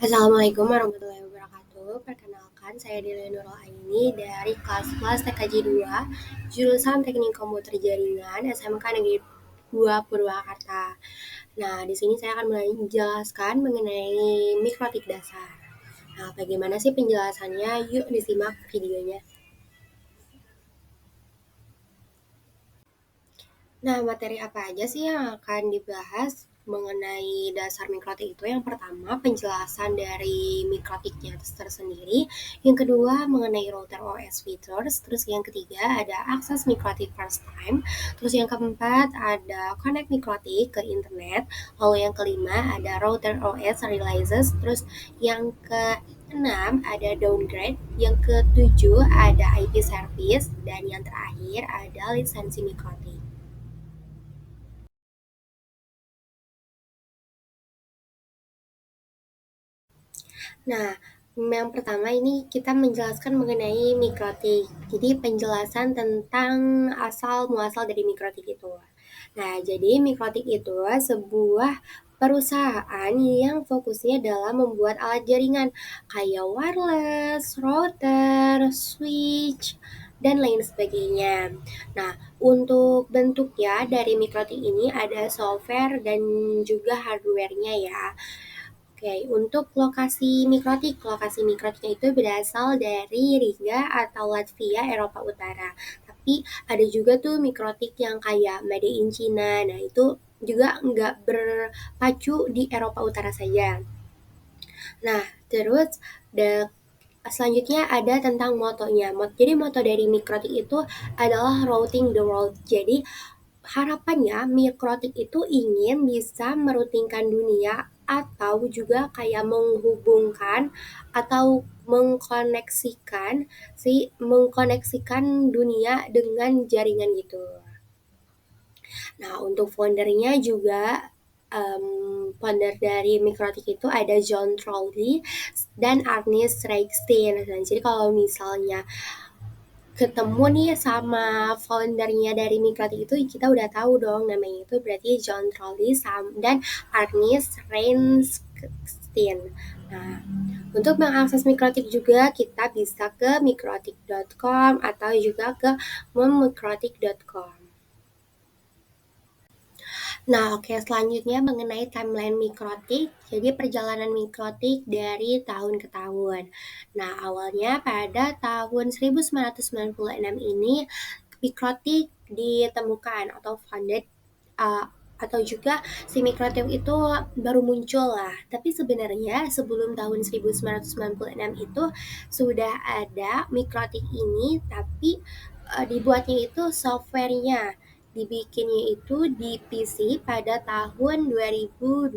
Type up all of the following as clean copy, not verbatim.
Assalamualaikum warahmatullahi wabarakatuh. Perkenalkan, saya Dela Nurul Aini dari kelas TKJ 2, jurusan Teknik Komputer Jaringan SMK Negeri 2 Purwakarta. Nah, di sini saya akan menjelaskan mengenai mikrotik dasar. Nah, bagaimana sih penjelasannya? Yuk disimak videonya. Nah, materi apa aja sih yang akan dibahas mengenai dasar mikrotik itu? Yang pertama, penjelasan dari mikrotiknya tersendiri. Yang kedua, mengenai router OS features. Terus yang ketiga, ada akses mikrotik first time. Terus yang keempat, ada connect mikrotik ke internet. Lalu yang kelima, ada router OS releases. Terus yang keenam, ada downgrade. Yang ketujuh, ada IP service. Dan yang terakhir, ada lisensi mikrotik. Nah, yang pertama ini kita menjelaskan mengenai mikrotik. Jadi penjelasan tentang asal muasal dari mikrotik itu. Nah, jadi mikrotik itu sebuah perusahaan yang fokusnya dalam membuat alat jaringan kayak wireless, router, switch, dan lain sebagainya. Nah, untuk bentuknya dari mikrotik ini ada software dan juga hardware-nya ya. Oke, untuk lokasi mikrotiknya itu berasal dari Riga atau Latvia, Eropa Utara. Tapi ada juga tuh mikrotik yang kayak made in China. Nah, itu juga nggak berpacu di Eropa Utara saja. Nah, terus selanjutnya ada tentang motonya. Jadi moto dari mikrotik itu adalah routing the world. Jadi harapannya mikrotik itu ingin bisa merutinkan dunia atau juga kayak menghubungkan atau mengkoneksikan dunia dengan jaringan gitu. Nah, untuk foundernya juga founder dari Mikrotik itu ada John Trolley dan Ernest Reinstein. Nah, jadi kalau misalnya ketemu nih sama foundernya dari Mikrotik itu kita udah tahu dong namanya itu berarti John Trolley dan Ernest Reinstein. Nah, untuk mengakses Mikrotik juga kita bisa ke mikrotik.com atau juga ke memikrotik.com. Nah, oke, selanjutnya mengenai timeline mikrotik. Jadi perjalanan mikrotik dari tahun ke tahun. Nah, awalnya pada tahun 1996 ini mikrotik ditemukan atau founded uh, atau juga si mikrotik itu baru muncul lah. Tapi sebenarnya sebelum tahun 1996 itu sudah ada mikrotik ini, tapi dibuatnya itu softwarenya dibikinnya itu di PC pada tahun 2002.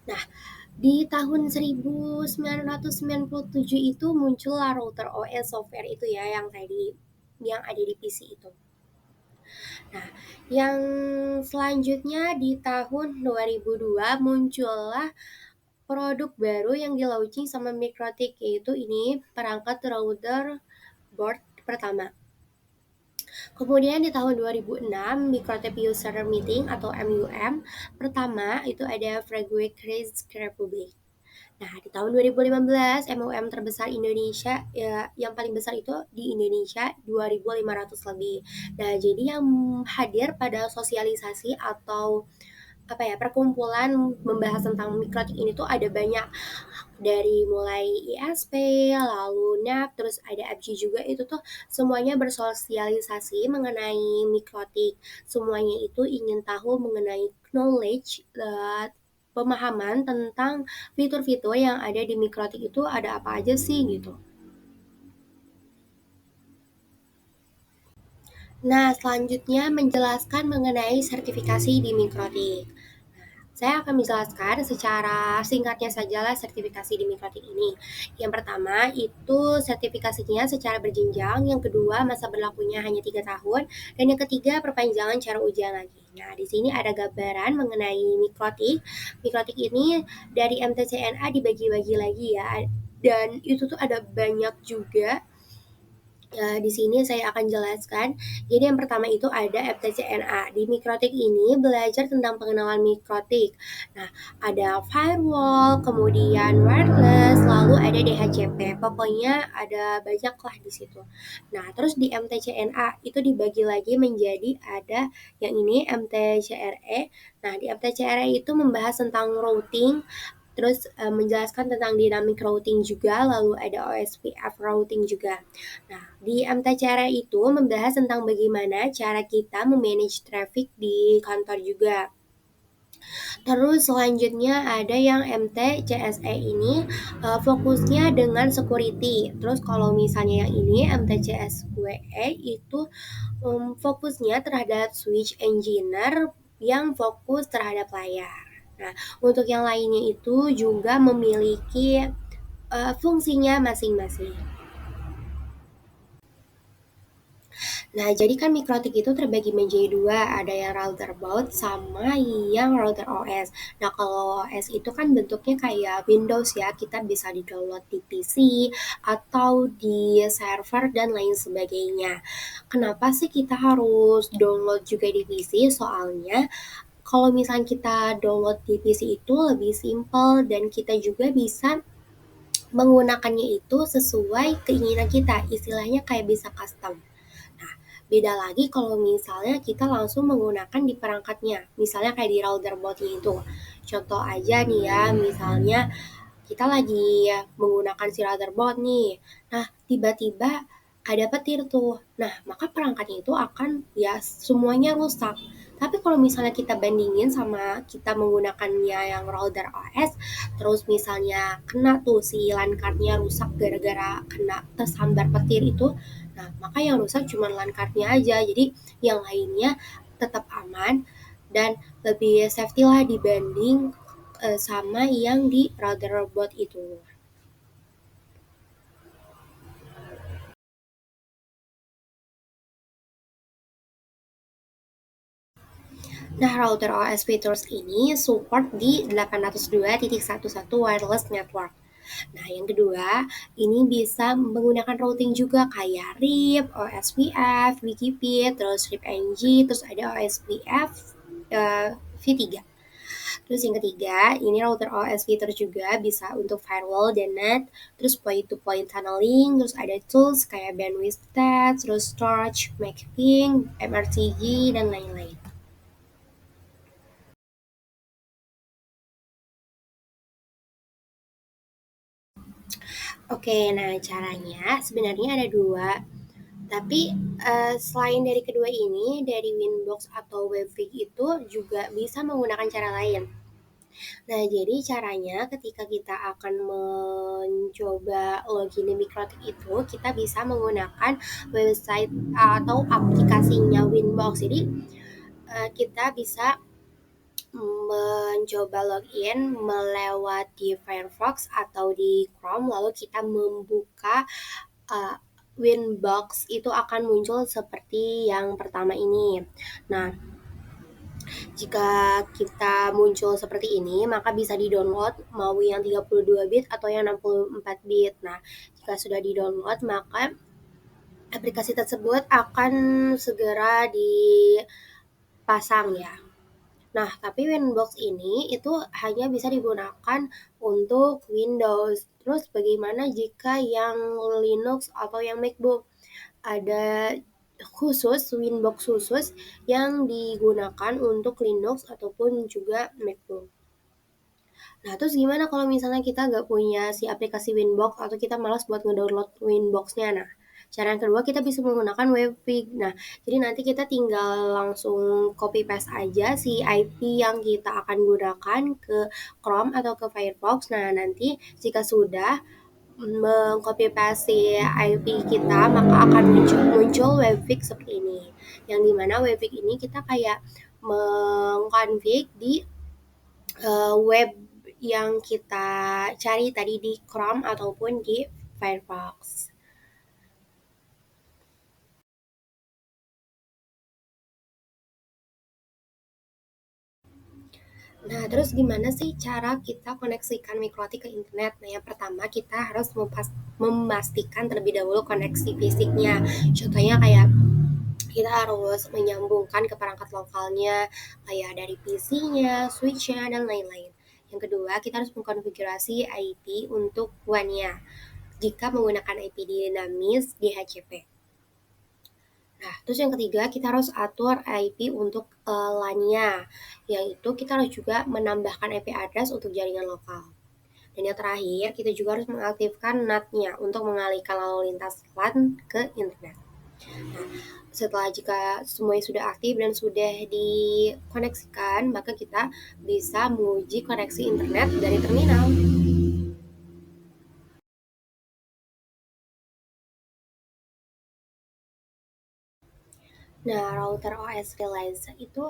Nah, di tahun 1997 itu muncullah router OS software itu ya yang ada di PC itu. Nah, yang selanjutnya di tahun 2002 muncullah produk baru yang di launching sama Mikrotik, yaitu ini perangkat router board pertama. Kemudian di tahun 2006, Microtip User Meeting atau MUM pertama itu ada Freeway Czech Republic. Nah, di tahun 2015, MUM terbesar Indonesia ya, yang paling besar itu di Indonesia 2.500 lebih. Nah, jadi yang hadir pada sosialisasi atau perkumpulan membahas tentang mikrotik ini tuh ada banyak, dari mulai ISP, lalu NAP, terus ada FG juga, itu tuh semuanya bersosialisasi mengenai mikrotik. Semuanya itu ingin tahu mengenai knowledge, pemahaman tentang fitur-fitur yang ada di mikrotik itu ada apa aja sih gitu. Nah, selanjutnya menjelaskan mengenai sertifikasi di mikrotik. Saya akan menjelaskan secara singkatnya sajalah sertifikasi di Mikrotik ini. Yang pertama itu sertifikasinya secara berjenjang, yang kedua masa berlakunya hanya 3 tahun, dan yang ketiga perpanjangan cara ujian lagi. Nah, di sini ada gambaran mengenai Mikrotik. Mikrotik ini dari MTCNA dibagi-bagi lagi ya, dan itu tuh ada banyak juga. Di sini saya akan jelaskan. Jadi yang pertama itu ada FTCNA. Di Mikrotik ini belajar tentang pengenalan mikrotik. Nah, ada firewall, kemudian wireless, lalu ada DHCP. Pokoknya ada banyak lah di situ. Nah, terus di MTCNA itu dibagi lagi menjadi ada yang ini MTCRE. Nah, di MTCRE itu membahas tentang routing, terus menjelaskan tentang dynamic routing juga, lalu ada OSPF routing juga. Nah, di MTCR itu membahas tentang bagaimana cara kita memanage traffic di kantor juga. Terus selanjutnya ada yang MTCSE ini fokusnya dengan security. Terus kalau misalnya yang ini MTCSWE itu fokusnya terhadap switch engineer yang fokus terhadap layar. Nah, untuk yang lainnya itu juga memiliki fungsinya masing-masing. Nah, jadi kan mikrotik itu terbagi menjadi dua, ada yang router baud sama yang router OS. Nah, kalau OS itu kan bentuknya kayak Windows ya, kita bisa di-download di PC atau di server dan lain sebagainya. Kenapa sih kita harus download juga di PC? Soalnya kalau misalnya kita download di PC itu lebih simple dan kita juga bisa menggunakannya itu sesuai keinginan kita, istilahnya kayak bisa custom. Nah, beda lagi kalau misalnya kita langsung menggunakan di perangkatnya, misalnya kayak di router botnya itu. Contoh aja nih ya, misalnya kita lagi menggunakan si router bot nih. Nah, tiba-tiba ada petir tuh. Nah, maka perangkatnya itu akan ya semuanya rusak. Tapi kalau misalnya kita bandingin sama kita menggunakannya yang router OS, terus misalnya kena tuh si LAN cardnya rusak gara-gara kena tersambar petir itu, nah maka yang rusak cuma LAN cardnya aja. Jadi yang lainnya tetap aman dan lebih safety lah dibanding sama yang di router robot itu. Nah, router OS Features ini support di 802.11 wireless network. Nah, yang kedua, ini bisa menggunakan routing juga kayak RIP, OSPF, Wikipit, terus RIP-NG, terus ada OSPF V3. Terus yang ketiga, ini router OS fitur juga bisa untuk firewall dan net, terus point-to-point tunneling, terus ada tools kayak bandwidth stats, terus storage, mapping, MRTG, dan lain-lain. Oke, nah caranya sebenarnya ada dua. Tapi selain dari kedua ini, dari Winbox atau Webfig itu juga bisa menggunakan cara lain. Nah, jadi caranya ketika kita akan mencoba login di Mikrotik itu, kita bisa menggunakan website atau aplikasinya Winbox. Jadi, kita bisa mencoba login melewati Firefox atau di Chrome, lalu kita membuka uh, Winbox itu akan muncul seperti yang pertama ini. Nah, jika kita muncul seperti ini, maka bisa di-download mau yang 32 bit atau yang 64 bit. Nah, jika sudah di-download, maka aplikasi tersebut akan segera dipasang ya. Nah, tapi Winbox ini itu hanya bisa digunakan untuk Windows. Terus bagaimana jika yang Linux atau yang MacBook? Ada khusus Winbox khusus yang digunakan untuk Linux ataupun juga MacBook. Nah, terus gimana kalau misalnya kita nggak punya si aplikasi Winbox atau kita malas buat ngedownload Winbox-nya? Nah, cara yang kedua kita bisa menggunakan Webfig. Nah, jadi nanti kita tinggal langsung copy paste aja si IP yang kita akan gunakan ke Chrome atau ke Firefox. Nah, nanti jika sudah mengcopy paste IP kita, maka akan muncul webfig seperti ini. Yang dimana webfig ini kita kayak mengkonfig di web yang kita cari tadi di Chrome ataupun di Firefox. Nah, terus gimana sih cara kita koneksikan mikrotik ke internet? Nah, yang pertama kita harus memastikan terlebih dahulu koneksi fisiknya. Contohnya kayak kita harus menyambungkan ke perangkat lokalnya, kayak dari PC-nya, switch-nya, dan lain-lain. Yang kedua, kita harus mengkonfigurasi IP untuk WAN-nya jika menggunakan IP dinamis DHCP. Nah, terus yang ketiga, kita harus atur IP untuk LAN-nya, yaitu kita harus juga menambahkan IP address untuk jaringan lokal. Dan yang terakhir, kita juga harus mengaktifkan NAT-nya untuk mengalihkan lalu lintas LAN ke internet. Nah, setelah jika semuanya sudah aktif dan sudah dikoneksikan, maka kita bisa menguji koneksi internet dari terminal. Nah, router OS Reliance itu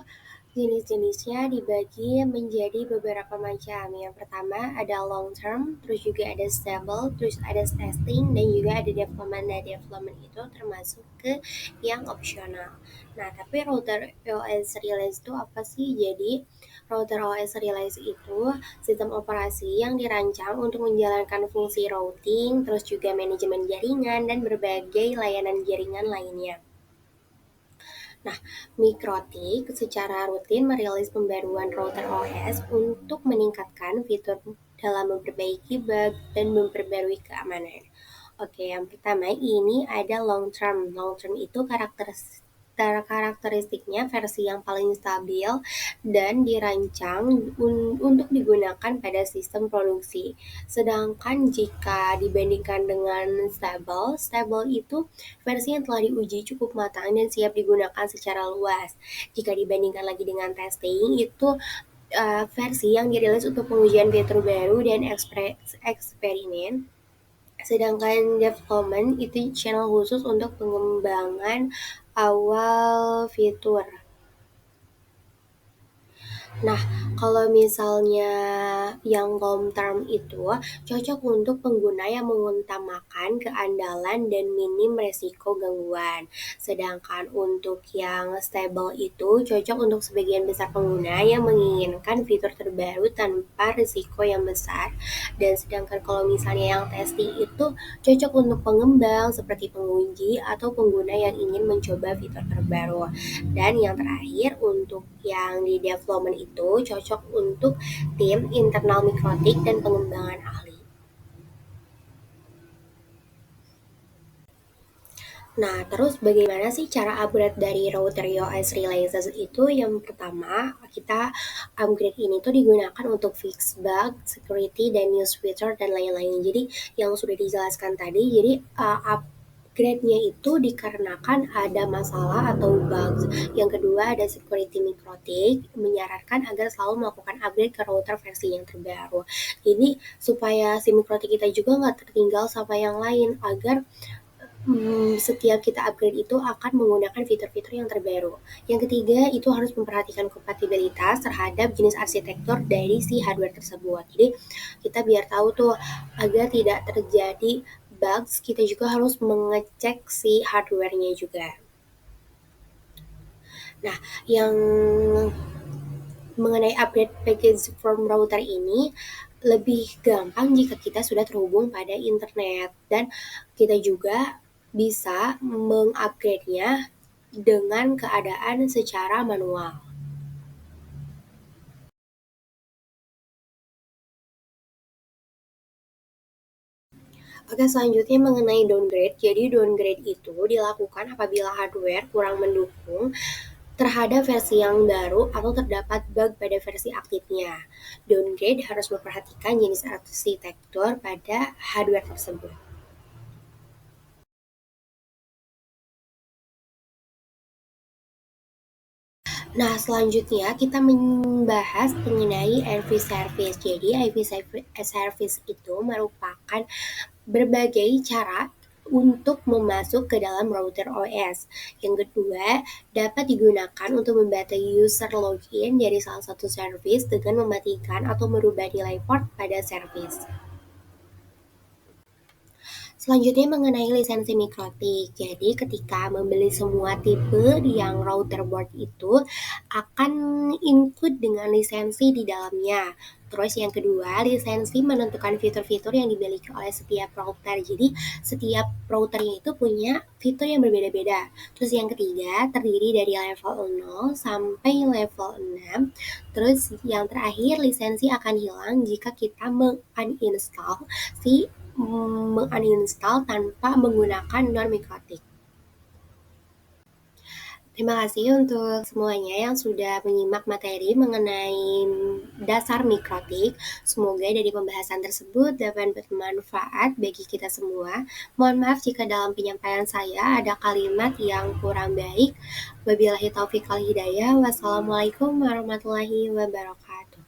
jenis-jenisnya dibagi menjadi beberapa macam. Yang pertama ada long term, terus juga ada stable, terus ada testing, dan juga ada development. Nah, development itu termasuk ke yang opsional. Nah, tapi router OS Reliance itu apa sih? Jadi, router OS Reliance itu sistem operasi yang dirancang untuk menjalankan fungsi routing, terus juga manajemen jaringan, dan berbagai layanan jaringan lainnya. Nah, Mikrotik secara rutin merilis pembaruan router OS untuk meningkatkan fitur dalam memperbaiki bug dan memperbarui keamanan. Oke, yang pertama ini ada long term. Long term itu karakteristiknya versi yang paling stabil dan dirancang untuk digunakan pada sistem produksi. Sedangkan jika dibandingkan dengan stable, stable itu versi yang telah diuji cukup matang dan siap digunakan secara luas. Jika dibandingkan lagi dengan testing, itu versi yang dirilis untuk pengujian fitur baru dan eksperimen. Sedangkan development itu channel khusus untuk pengembangan awal fitur. Nah, kalau misalnya yang long term itu cocok untuk pengguna yang mengutamakan keandalan dan minim resiko gangguan. Sedangkan untuk yang stable itu cocok untuk sebagian besar pengguna yang menginginkan fitur terbaru tanpa risiko yang besar. Dan sedangkan kalau misalnya yang testing itu cocok untuk pengembang seperti penguji atau pengguna yang ingin mencoba fitur terbaru. Dan yang terakhir untuk yang di development itu cocok untuk tim internal mikrotik dan pengembangan ahli. Nah, terus bagaimana sih cara upgrade dari router iOS Realizes itu? Yang pertama, kita upgrade ini tuh digunakan untuk fix bug, security, dan news feature, dan lain-lain. Jadi, yang sudah dijelaskan tadi, jadi upgrade-nya itu dikarenakan ada masalah atau bugs. Yang kedua, ada security mikrotik, menyarankan agar selalu melakukan upgrade ke router versi yang terbaru. Jadi, supaya si mikrotik kita juga nggak tertinggal sama yang lain, agar setiap kita upgrade itu akan menggunakan fitur-fitur yang terbaru. Yang ketiga, itu harus memperhatikan kompatibilitas terhadap jenis arsitektur dari si hardware tersebut. Jadi, kita biar tahu tuh, agar tidak terjadi bugs, kita juga harus mengecek si hardware-nya juga. Nah, yang mengenai upgrade package from router ini lebih gampang jika kita sudah terhubung pada internet dan kita juga bisa mengupgrade-nya dengan keadaan secara manual. Oke, selanjutnya mengenai downgrade. Jadi downgrade itu dilakukan apabila hardware kurang mendukung terhadap versi yang baru atau terdapat bug pada versi aktifnya. Downgrade harus memperhatikan jenis arsitektur pada hardware tersebut. Nah, selanjutnya kita membahas mengenai IV service. Jadi, IV service itu merupakan berbagai cara untuk memasuk ke dalam router OS. Yang kedua, dapat digunakan untuk membatasi user login dari salah satu service dengan mematikan atau merubah delay port pada service. Selanjutnya mengenai lisensi mikrotik. Jadi ketika membeli semua tipe yang router board itu akan include dengan lisensi di dalamnya. Terus yang kedua, lisensi menentukan fitur-fitur yang dimiliki oleh setiap router. Jadi setiap routernya itu punya fitur yang berbeda-beda. Terus yang ketiga, terdiri dari level 0 sampai level 6. Terus yang terakhir, lisensi akan hilang jika kita menguninstall si menguninstall tanpa menggunakan non-mikrotik. Terima kasih untuk semuanya yang sudah menyimak materi mengenai dasar mikrotik. Semoga dari pembahasan tersebut dapat bermanfaat bagi kita semua. Mohon maaf jika dalam penyampaian saya ada kalimat yang kurang baik. Wabillahi taufiq wal hidayah. Wassalamualaikum warahmatullahi wabarakatuh.